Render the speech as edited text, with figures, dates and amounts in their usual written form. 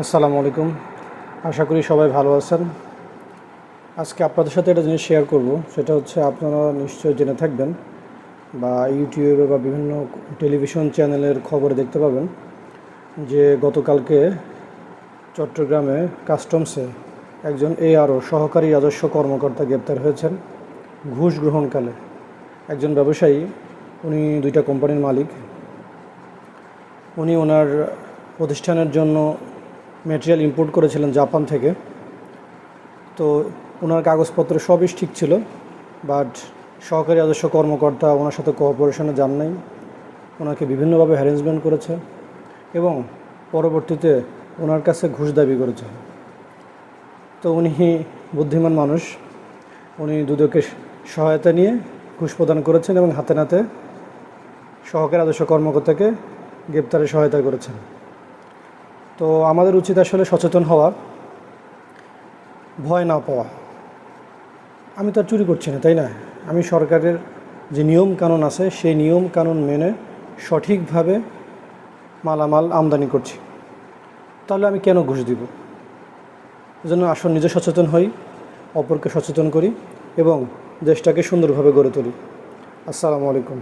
আসসালামু আলাইকুম। আশা করি সবাই ভালো আছেন। আজকে আপনাদের সাথে একটা জিনিস শেয়ার করব, সেটা হচ্ছে আপনারা নিশ্চয়ই জেনে থাকবেন বা ইউটিউবে বা বিভিন্ন টেলিভিশন চ্যানেলের খবরে দেখতে পাবেন যে গতকালকে চট্টগ্রামে কাস্টমসে একজন এআরও সহকারী রাজস্ব কর্মকর্তা গ্রেপ্তার হয়েছেন ঘুষ গ্রহণকালে। একজন ব্যবসায়ী, উনি দুইটা কোম্পানির মালিক। উনি ওনার প্রতিষ্ঠানের জন্য ম্যাটেরিয়াল ইম্পোর্ট করেছিলেন জাপান থেকে। তো ওনার কাগজপত্র সবই ঠিক ছিল, বাট সহকারী রাজস্ব কর্মকর্তা ওনার সাথে কোঅপারেশনে যান নাই, ওনাকে বিভিন্নভাবে হ্যারাসমেন্ট করেছে এবং পরবর্তীতে ওনার কাছে ঘুষ দাবি করেছে। তো উনি বুদ্ধিমান মানুষ, উনি দুদকের সহায়তা নিয়ে ঘুষ প্রদান করেছেন এবং হাতে নাতে সহকারী রাজস্ব কর্মকর্তাকে গ্রেপ্তারে সহায়তা করেছেন। তো আমাদের উচিত আসলে সচেতন হওয়া, ভয় না পাওয়া। আমি তো আর চুরি করছি না, তাই না? আমি সরকারের যে নিয়ম কানুন আছে সেই নিয়ম কানুন মেনে সঠিকভাবে মালামাল আমদানি করছি, তাহলে আমি কেন ঘুষ দিব? এজন্য আসলে নিজে সচেতন হই, অপরকে সচেতন করি এবং দেশটাকে সুন্দরভাবে গড়ে তুলি। আসসালামু আলাইকুম।